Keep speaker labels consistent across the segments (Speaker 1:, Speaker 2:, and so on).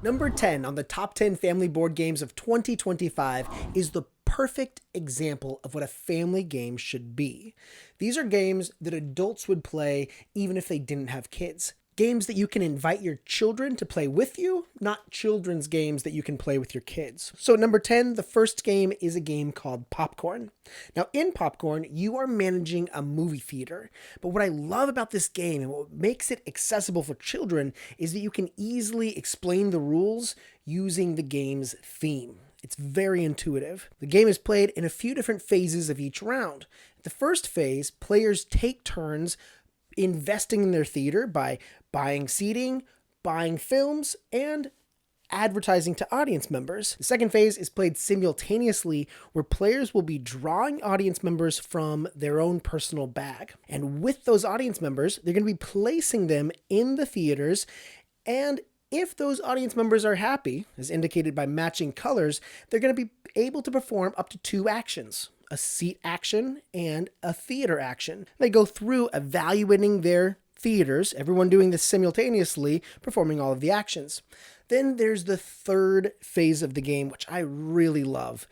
Speaker 1: Number 10 on the top 10 family board games of 2025 is the perfect example of what a family game should be. These are games that adults would play even if they didn't have kids. Games that you can invite your children to play with you, not children's games that you can play with your kids. So at number 10, the first game is a game called Popcorn. Now in Popcorn, you are managing a movie theater. But what I love about this game and what makes it accessible for children is that you can easily explain the rules using the game's theme. It's very intuitive. The game is played in a few different phases of each round. The first phase, players take turns investing in their theater by buying seating, buying films, and advertising to audience members. The second phase is played simultaneously, where players will be drawing audience members from their own personal bag. And with those audience members, they're going to be placing them in the theaters, and if those audience members are happy, as indicated by matching colors, they're going to be able to perform up to 2 actions. A seat action and a theater action. They go through evaluating their theaters, everyone doing this simultaneously, performing all of the actions. Then there's the third phase of the game, which I really love.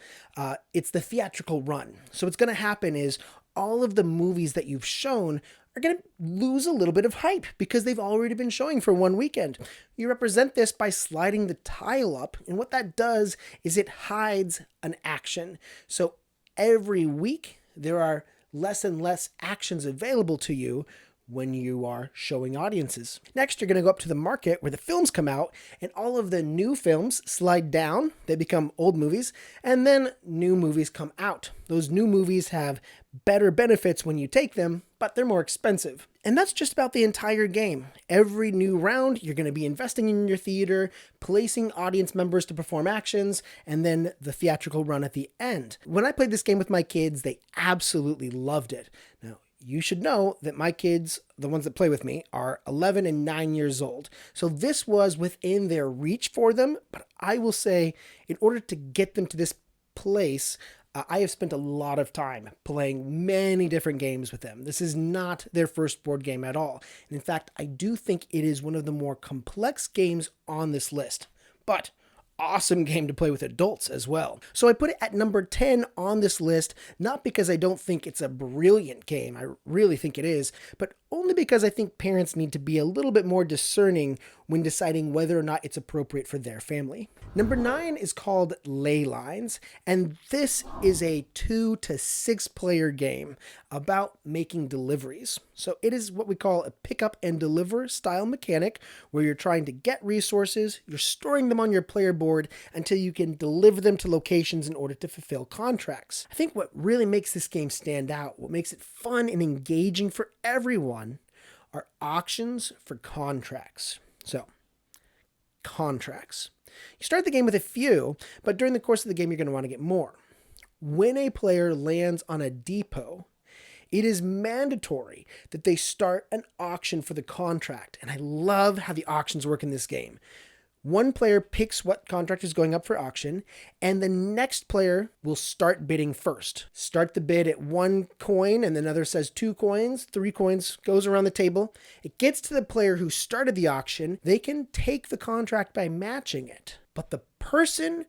Speaker 1: It's the theatrical run. So what's going to happen is all of the movies that you've shown are going to lose a little bit of hype because they've already been showing for one weekend. You represent this by sliding the tile up, and what that does is it hides an action. So every week, there are less and less actions available to you when you are showing audiences. Next, you're going to go up to the market where the films come out, and all of the new films slide down. They become old movies, and then new movies come out. Those new movies have better benefits when you take them, but they're more expensive. And that's just about the entire game. Every new round, you're going to be investing in your theater, placing audience members to perform actions, and then the theatrical run at the end. When I played this game with my kids, they absolutely loved it. Now, you should know that my kids, the ones that play with me, are 11 and 9 years old. So this was within their reach for them, but I will say, in order to get them to this place, I have spent a lot of time playing many different games with them. This is not their first board game at all. And in fact, I do think it is one of the more complex games on this list. But awesome game to play with adults as well. So I put it at number 10 on this list, not because I don't think it's a brilliant game. I really think it is, but only because I think parents need to be a little bit more discerning when deciding whether or not it's appropriate for their family. Number 9 is called Ley Lines, and this is a 2 to 6 player game about making deliveries. So it is what we call a pick up and deliver style mechanic, where you're trying to get resources, you're storing them on your player board until you can deliver them to locations in order to fulfill contracts. I think what really makes this game stand out, what makes it fun and engaging for everyone, are auctions for contracts. So, contracts. You start the game with a few, but during the course of the game, you're going to want to get more. When a player lands on a depot, it is mandatory that they start an auction for the contract. And I love how the auctions work in this game. One player picks what contract is going up for auction, and the next player will start bidding first. Start the bid at 1 coin, and another says 2 coins, 3 coins, goes around the table. It gets to the player who started the auction. They can take the contract by matching it. But the person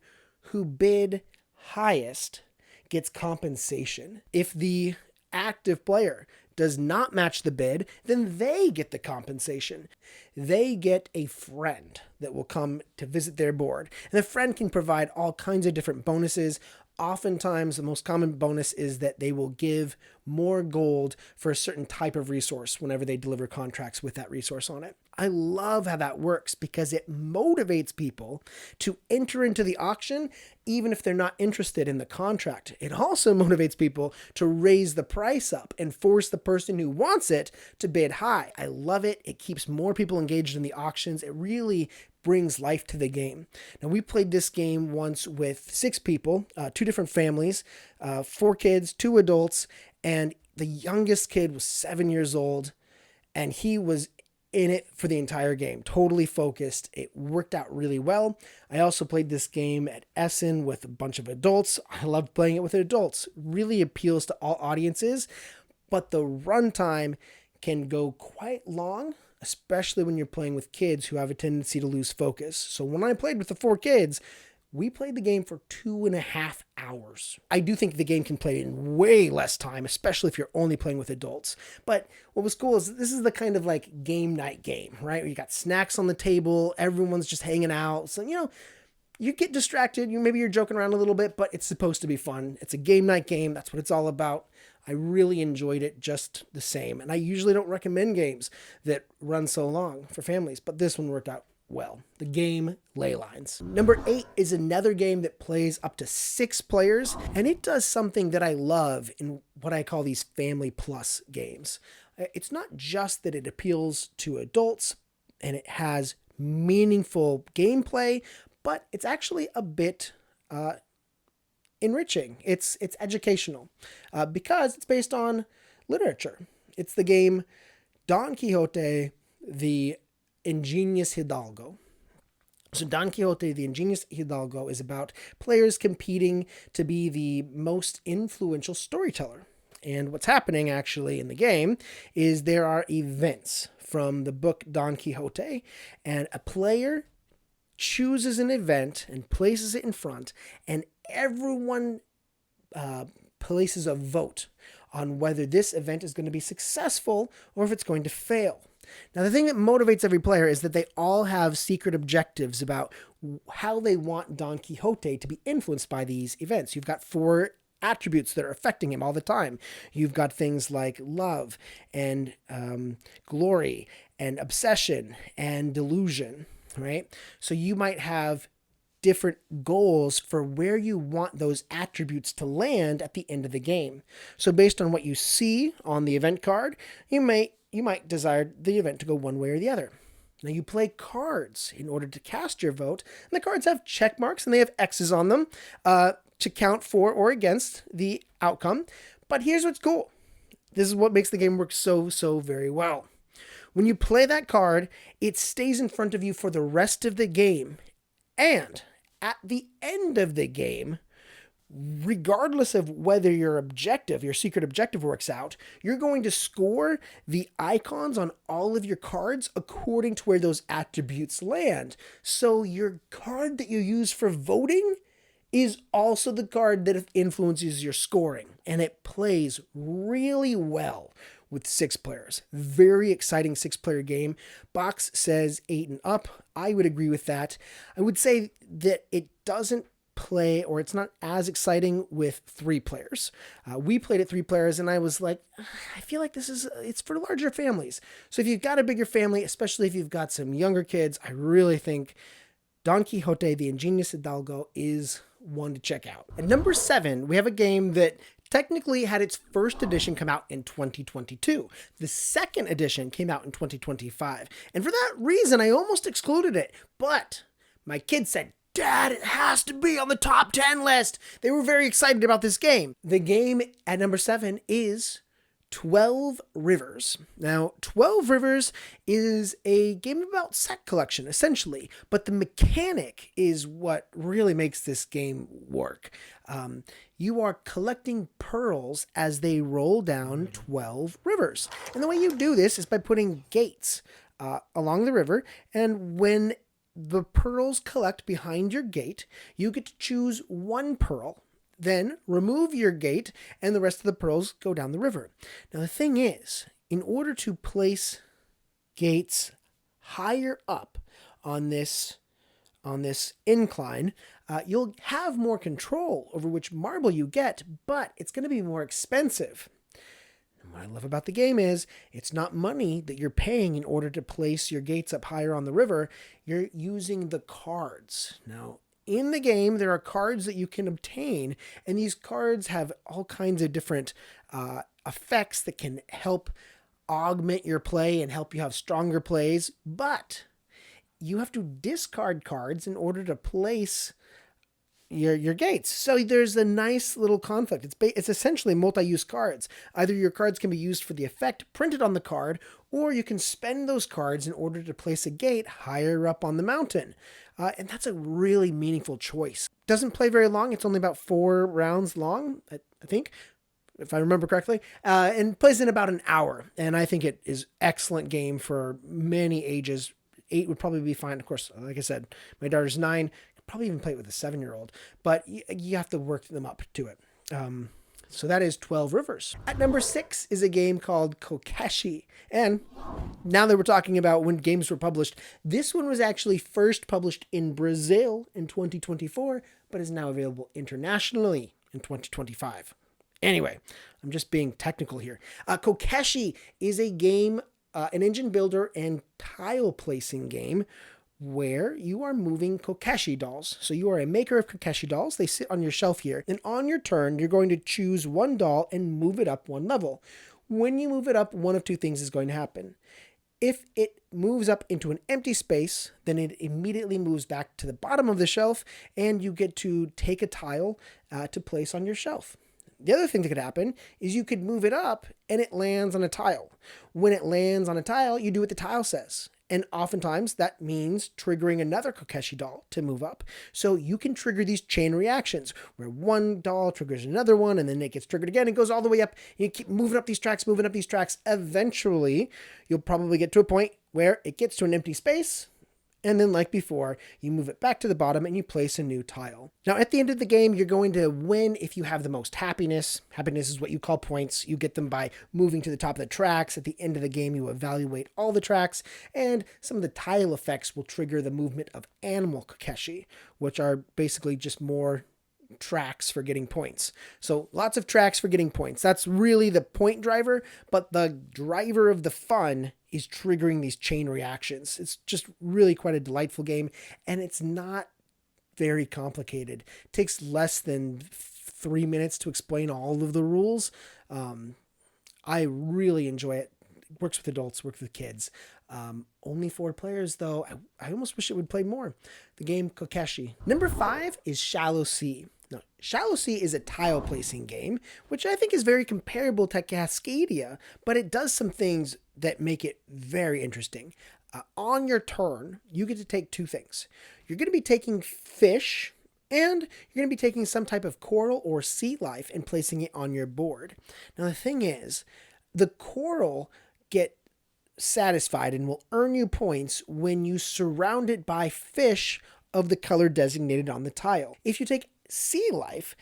Speaker 1: who bid highest gets compensation. If the active player does not match the bid, then they get the compensation. They get a friend that will come to visit their board. And the friend can provide all kinds of different bonuses. Oftentimes, the most common bonus is that they will give more gold for a certain type of resource whenever they deliver contracts with that resource on it. I love how that works because it motivates people to enter into the auction even if they're not interested in the contract. It also motivates people to raise the price up and force the person who wants it to bid high. I love it. It keeps more people engaged in the auctions. It really brings life to the game. Now, we played this game once with 6 people, 2 different families, 4 kids, 2 adults, and the youngest kid was 7 years old, and he was in it for the entire game, totally focused. It worked out really well. I also played this game at Essen with a bunch of adults. I loved playing it with adults. It really appeals to all audiences, but the runtime can go quite long especially when you're playing with kids who have a tendency to lose focus. So when I played with the 4 kids, we played the game for 2.5 hours. I do think the game can play in way less time, especially if you're only playing with adults. But what was cool is this is the kind of like game night game, right? Where you got snacks on the table, everyone's just hanging out. So, you get distracted. Maybe you're joking around a little bit, but it's supposed to be fun. It's a game night game. That's what it's all about. I really enjoyed it just the same. And I usually don't recommend games that run so long for families, but this one worked out well. The game Ley Lines. Number 8 is another game that plays up to 6 players, and it does something that I love in what I call these family plus games. It's not just that it appeals to adults and it has meaningful gameplay, but it's actually a bit enriching. It's educational because it's based on literature. It's the game Don Quixote, the Ingenious Hidalgo. So Don Quixote, the Ingenious Hidalgo is about players competing to be the most influential storyteller. And what's happening actually in the game is there are events from the book Don Quixote, and a player chooses an event and places it in front, and everyone places a vote on whether this event is going to be successful or if it's going to fail. Now, the thing that motivates every player is that they all have secret objectives about how they want Don Quixote to be influenced by these events. You've got 4 attributes that are affecting him all the time. You've got things like love and glory and obsession and delusion, right? So you might have different goals for where you want those attributes to land at the end of the game. So based on what you see on the event card, you might desire the event to go one way or the other. Now you play cards in order to cast your vote, and the cards have check marks and they have X's on them to count for or against the outcome. But here's what's cool. This is what makes the game work so very well. When you play that card, it stays in front of you for the rest of the game. And at the end of the game, regardless of whether your secret objective works out, you're going to score the icons on all of your cards according to where those attributes land. So your card that you use for voting is also the card that influences your scoring. And it plays really well with 6 players. Very exciting 6-player game. Box says 8 and up. I would agree with that. I would say that it doesn't play, or it's not as exciting with 3 players. We played at 3 players and I was like, I feel like it's for larger families. So if you've got a bigger family, especially if you've got some younger kids, I really think Don Quixote, the Ingenious Hidalgo is one to check out. At number 7, we have a game that technically had its first edition come out in 2022. The second edition came out in 2025. And for that reason, I almost excluded it. But my kids said, Dad, it has to be on the top 10 list. They were very excited about this game. The game at number 7 is 12 Rivers. Now, 12 Rivers is a game about set collection, essentially, but the mechanic is what really makes this game work. You are collecting pearls as they roll down 12 rivers. And the way you do this is by putting gates along the river, and when the pearls collect behind your gate, you get to choose one pearl, then remove your gate, and the rest of the pearls go down the river. Now, the thing is, in order to place gates higher up on this incline, you'll have more control over which marble you get, but it's going to be more expensive. And what I love about the game is it's not money that you're paying in order to place your gates up higher on the river. You're using the cards. Now, in the game, there are cards that you can obtain, and these cards have all kinds of different effects that can help augment your play and help you have stronger plays, but you have to discard cards in order to place your gates. So there's a nice little conflict. It's essentially multi-use cards. Either your cards can be used for the effect printed on the card, or you can spend those cards in order to place a gate higher up on the mountain. And that's a really meaningful choice. Doesn't play very long. It's only about 4 rounds long, I think. if I remember correctly, and plays in about an hour. And I think it is excellent game for many ages. 8 would probably be fine. Of course, like I said, my daughter's 9. Could probably even play it with a 7-year-old, but you have to work them up to it. So that is 12 Rivers. At number 6 is a game called Kokeshi. And now that we're talking about when games were published, this one was actually first published in Brazil in 2024, but is now available internationally in 2025. Anyway, I'm just being technical here. Kokeshi is a game, an engine builder and tile placing game where you are moving Kokeshi dolls. So you are a maker of Kokeshi dolls. They sit on your shelf here. And on your turn, you're going to choose one doll and move it up one level. When you move it up, one of two things is going to happen. If it moves up into an empty space, then it immediately moves back to the bottom of the shelf, and you get to take a tile to place on your shelf. The other thing that could happen is you could move it up and it lands on a tile. When it lands on a tile, you do what the tile says. And oftentimes that means triggering another Kokeshi doll to move up. So you can trigger these chain reactions where one doll triggers another one and then it gets triggered again. It goes all the way up. You keep moving up these tracks, moving up these tracks. Eventually, you'll probably get to a point where it gets to an empty space. And then like before, you move it back to the bottom and you place a new tile. Now at the end of the game, you're going to win if you have the most happiness. Happiness is what you call points. You get them by moving to the top of the tracks. At the end of the game, you evaluate all the tracks, and some of the tile effects will trigger the movement of animal Kokeshi, which are basically just more tracks for getting points. So lots of tracks for getting points. That's really the point driver, but the driver of the fun is triggering these chain reactions. It's just really quite a delightful game, and it's not very complicated. It takes less than 3 minutes to explain all of the rules. I really enjoy it. It works with adults, works with kids. Only 4 players, though. I almost wish it would play more. The game Kokeshi. Number 5 is Shallow Sea. Now, Shallow Sea is a tile placing game, which I think is very comparable to Cascadia, but it does some things that make it very interesting. On your turn, you get to take 2 things. You're going to be taking fish, and you're going to be taking some type of coral or sea life and placing it on your board. Now, the thing is, the coral get satisfied and will earn you points when you surround it by fish of the color designated on the tile. If you take sea life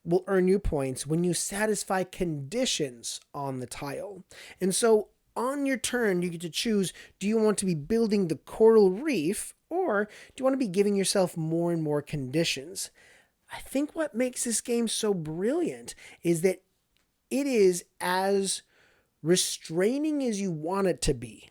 Speaker 1: will earn you points when you satisfy conditions on the tile. And so on your turn, you get to choose, do you want to be building the coral reef, or do you want to be giving yourself more and more conditions? I think what makes this game so brilliant is that it is as restraining as you want it to be.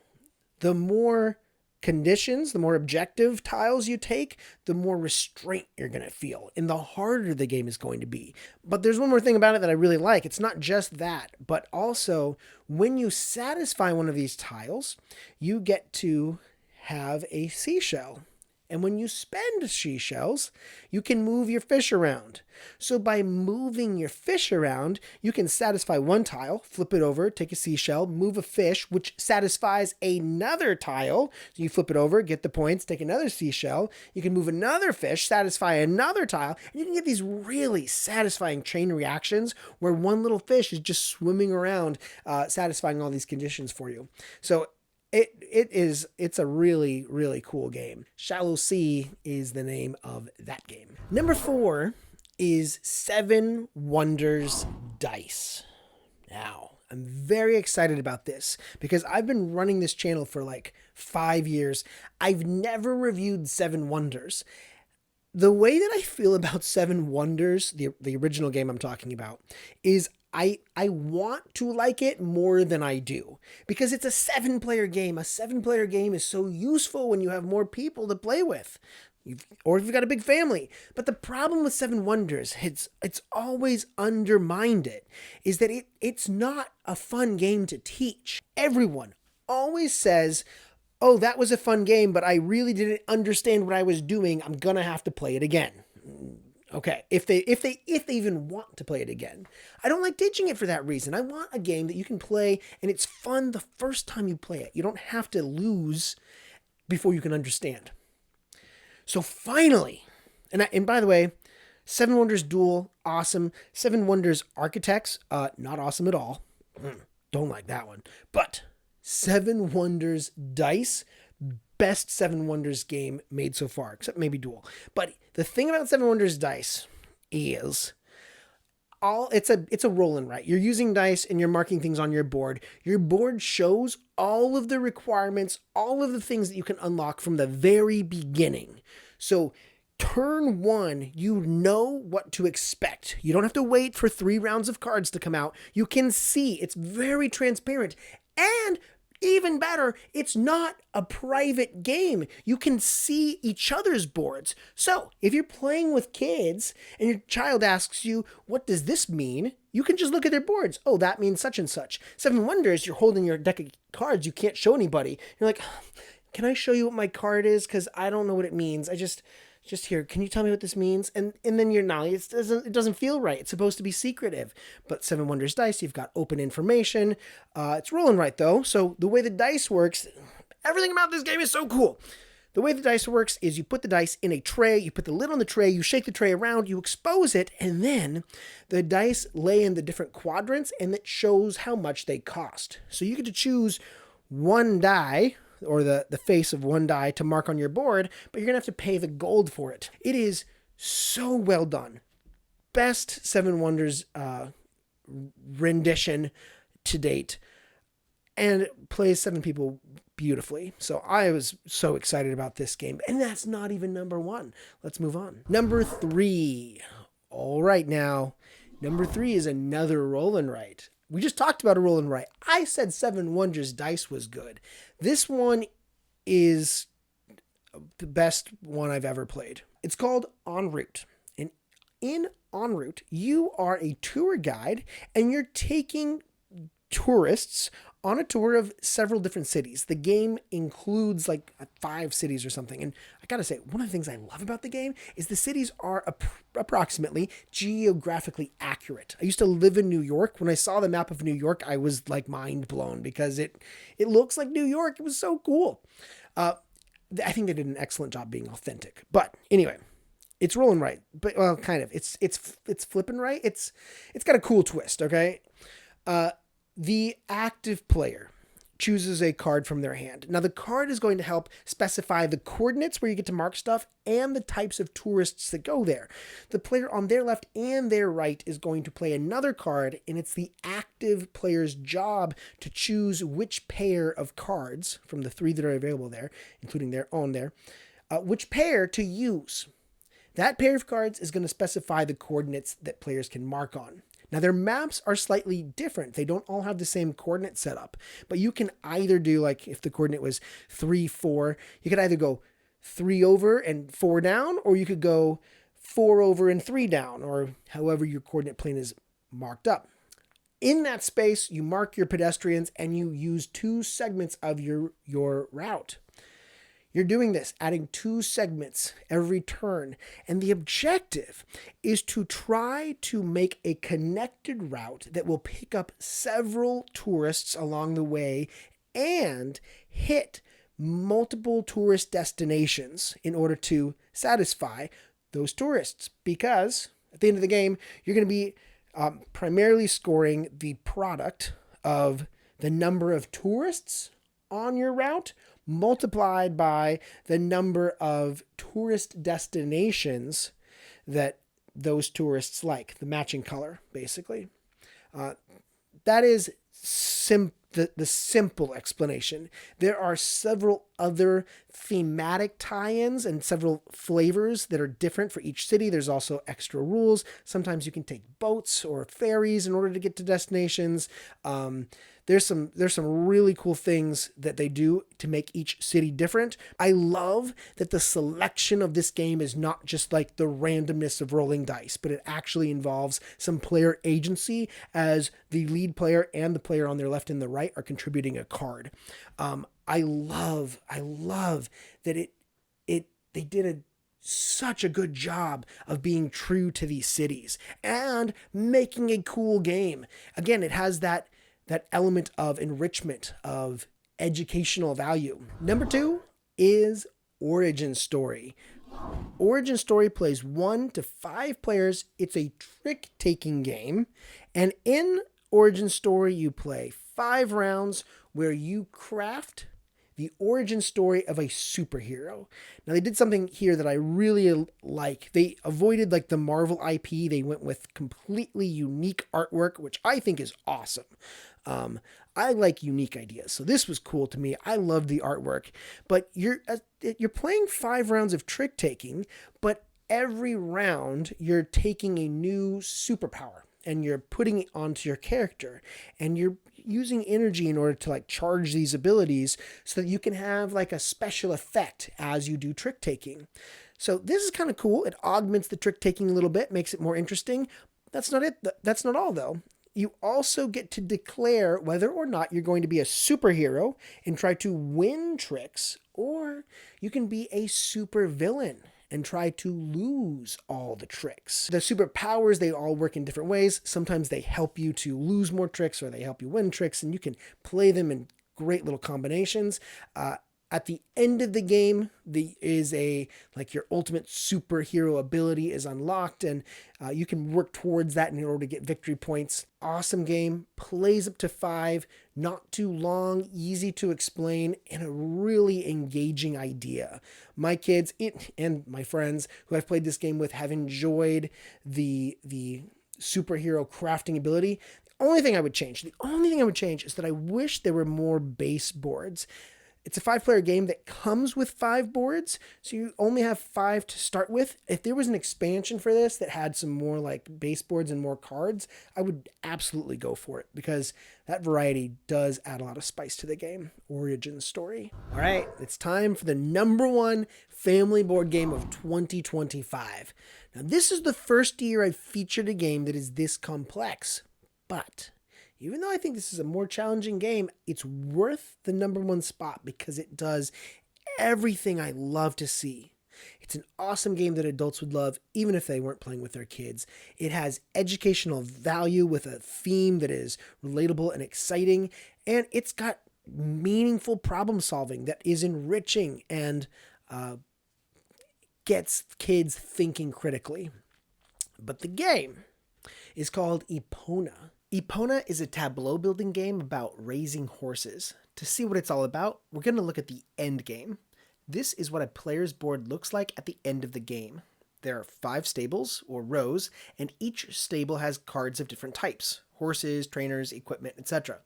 Speaker 1: The more conditions, the more objective tiles you take, the more restraint you're going to feel, and the harder the game is going to be. But there's one more thing about it that I really like. It's not just that, but also when you satisfy one of these tiles, you get to have a seashell. And when you spend seashells, you can move your fish around. So by moving your fish around, you can satisfy one tile, flip it over, take a seashell, move a fish, which satisfies another tile. So you flip it over, get the points, take another seashell. You can move another fish, satisfy another tile, and you can get these really satisfying chain reactions where one little fish is just swimming around, satisfying all these conditions for you. So it's a really, really cool game. Shallow Sea is the name of that game. Number 4 is 7 Wonders Dice. Now, I'm very excited about this because I've been running this channel for like 5 years. I've never reviewed 7 Wonders. The way that I feel about 7 Wonders, the original game I'm talking about, is I want to like it more than I do because it's a 7-player game. A 7-player game is so useful when you have more people to play with, or if you've got a big family. But the problem with 7 Wonders, it's always undermined it, is that it's not a fun game to teach. Everyone always says, oh, that was a fun game, but I really didn't understand what I was doing. I'm going to have to play it again. Okay, if they even want to play it again. I don't like teaching it for that reason. I want a game that you can play and it's fun the first time you play it. You don't have to lose before you can understand. So finally, and by the way, Seven Wonders Duel, awesome. Seven Wonders Architects, not awesome at all. Don't like that one. But Seven Wonders Dice, best Seven Wonders game made so far, except maybe Duel. But the thing about Seven Wonders Dice is it's a roll and write. You're using dice and you're marking things on your board. Your board shows all of the requirements, all of the things that you can unlock from the very beginning. So turn one, you know what to expect. You don't have to wait for 3 rounds of cards to come out. You can see. It's very transparent. And even better, it's not a private game. You can see each other's boards. So if you're playing with kids and your child asks you, what does this mean? You can just look at their boards. Oh, that means such and such. Seven Wonders, you're holding your deck of cards. You can't show anybody. You're like, can I show you what my card is? Because I don't know what it means. Just here, can you tell me what this means? And then you're not, it doesn't feel right. It's supposed to be secretive. But Seven Wonders Dice, you've got open information. It's rolling right though. So the way the dice works, everything about this game is so cool. The way the dice works is you put the dice in a tray, you put the lid on the tray, you shake the tray around, you expose it, and then the dice lay in the different quadrants and it shows how much they cost. So you get to choose one die, or the face of one die to mark on your board, but you're going to have to pay the gold for it. It is so well done. Best Seven Wonders rendition to date, and plays 7 people beautifully. So I was so excited about this game, and that's not even number 1. Let's move on. Number 3. All right, now, number 3 is another roll and write. We just talked about a roll and write. I said Seven Wonders Dice was good. This one is the best one I've ever played. It's called En Route. And in En Route, you are a tour guide and you're taking tourists on a tour of several different cities. The game includes like 5 cities or something. And I gotta say, one of the things I love about the game is the cities are approximately geographically accurate. I used to live in New York. When I saw the map of New York, I was like mind blown because it looks like New York. It was so cool. I think they did an excellent job being authentic. But anyway, it's rolling right. But well, kind of. It's flipping right. It's got a cool twist, okay? The active player chooses a card from their hand. Now, the card is going to help specify the coordinates where you get to mark stuff and the types of tourists that go there. The player on their left and their right is going to play another card, and it's the active player's job to choose which pair of cards from the 3 that are available there, including their own there, which pair to use. That pair of cards is going to specify the coordinates that players can mark on. Now, their maps are slightly different. They don't all have the same coordinate setup, but you can either do, like, if the coordinate was 3, 4, you could either go 3 over and 4 down, or you could go 4 over and 3 down, or however your coordinate plane is marked up. In that space, you mark your pedestrians and you use 2 segments of your route. You're doing this, adding 2 segments every turn. And the objective is to try to make a connected route that will pick up several tourists along the way and hit multiple tourist destinations in order to satisfy those tourists. Because at the end of the game, you're going to be primarily scoring the product of the number of tourists on your route multiplied by the number of tourist destinations that those tourists like, the matching color, basically. That is the simple explanation. There are several other thematic tie-ins and several flavors that are different for each city. There's also extra rules. Sometimes you can take boats or ferries in order to get to destinations. There's some really cool things that they do to make each city different. I love that the selection of this game is not just like the randomness of rolling dice, but it actually involves some player agency as the lead player and the player on their left and the right are contributing a card. I love that they did such a good job of being true to these cities and making a cool game. Again, it has that element of enrichment, of educational value. Number 2 is Origin Story. Origin Story plays 1 to 5 players. It's a trick-taking game. And in Origin Story, you play 5 rounds where you craft the origin story of a superhero. Now, they did something here that I really like. They avoided like the Marvel IP. They went with completely unique artwork, which I think is awesome. I like unique ideas, so this was cool to me. I love the artwork, but you're playing 5 rounds of trick taking, but every round you're taking a new superpower and you're putting it onto your character, and you're using energy in order to like charge these abilities so that you can have like a special effect as you do trick taking. So this is kind of cool. It augments the trick taking a little bit, makes it more interesting. That's not it. That's not all though. You also get to declare whether or not you're going to be a superhero and try to win tricks, or you can be a super villain and try to lose all the tricks. The superpowers, they all work in different ways. Sometimes they help you to lose more tricks, or they help you win tricks, and you can play them in great little combinations. At the end of the game, your ultimate superhero ability is unlocked, and you can work towards that in order to get victory points. Awesome game, plays up to 5, not too long, easy to explain, and a really engaging idea. My kids and my friends who I've played this game with have enjoyed the superhero crafting ability. The only thing I would change is that I wish there were more base boards. It's a 5-player game that comes with 5 boards, so you only have 5 to start with. If there was an expansion for this that had some more like base boards and more cards, I would absolutely go for it, because that variety does add a lot of spice to the game. Origin Story. All right, it's time for the #1 family board game of 2025. Now, this is the first year I've featured a game that is this complex, but even though I think this is a more challenging game, it's worth the #1 spot because it does everything I love to see. It's an awesome game that adults would love, even if they weren't playing with their kids. It has educational value with a theme that is relatable and exciting, and it's got meaningful problem solving that is enriching and gets kids thinking critically. But the game is called Epona. Epona is a tableau building game about raising horses. To see what it's all about, we're going to look at the end game. This is what a player's board looks like at the end of the game. There are 5 stables, or rows, and each stable has cards of different types: horses, trainers, equipment, etc.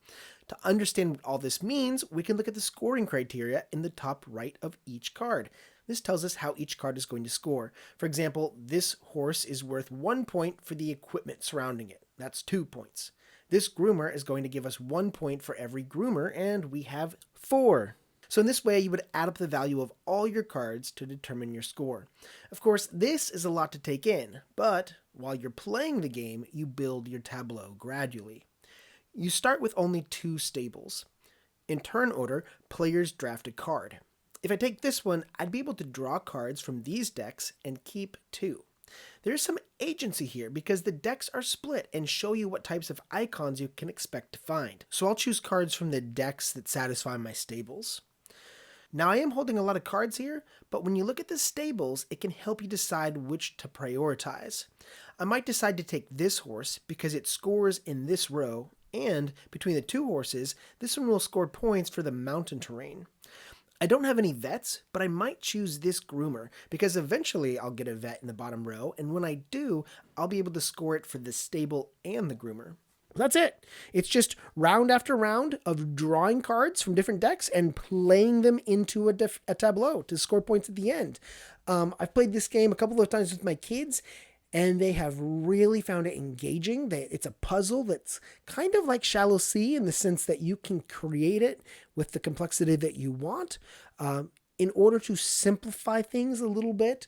Speaker 1: To understand what all this means, we can look at the scoring criteria in the top right of each card. This tells us how each card is going to score. For example, this horse is worth 1 point for the equipment surrounding it. That's 2 points. This groomer is going to give us 1 point for every groomer, and we have 4. So in this way, you would add up the value of all your cards to determine your score. Of course, this is a lot to take in, but while you're playing the game, you build your tableau gradually. You start with only 2 stables. In turn order, players draft a card. If I take this one, I'd be able to draw cards from these decks and keep 2. There's some agency here because the decks are split and show you what types of icons you can expect to find. So I'll choose cards from the decks that satisfy my stables. Now, I am holding a lot of cards here, but when you look at the stables, it can help you decide which to prioritize. I might decide to take this horse because it scores in this row, and between the 2 horses, this one will score points for the mountain terrain. I don't have any vets, but I might choose this groomer because eventually I'll get a vet in the bottom row, and when I do, I'll be able to score it for the stable and the groomer. That's it. It's just round after round of drawing cards from different decks and playing them into a tableau to score points at the end. I've played this game a couple of times with my kids, and they have really found it engaging. It's a puzzle that's kind of like Shallow Sea in the sense that you can create it with the complexity that you want. In order to simplify things a little bit,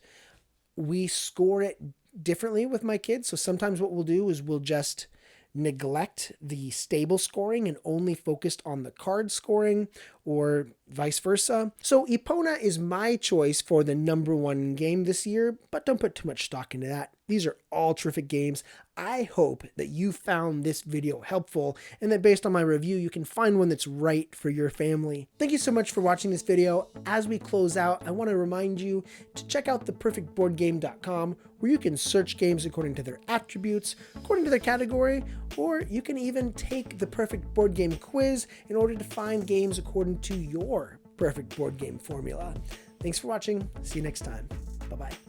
Speaker 1: we score it differently with my kids. So sometimes what we'll do is we'll just neglect the stable scoring and only focused on the card scoring, or vice versa. So Epona is my choice for the #1 game this year, but don't put too much stock into that. These are all terrific games. I hope that you found this video helpful and that based on my review, you can find one that's right for your family. Thank you so much for watching this video. As we close out, I want to remind you to check out theperfectboardgame.com, where you can search games according to their attributes, according to their category, or you can even take the Perfect Board Game quiz in order to find games according to your perfect board game formula. Thanks for watching. See you next time. Bye-bye.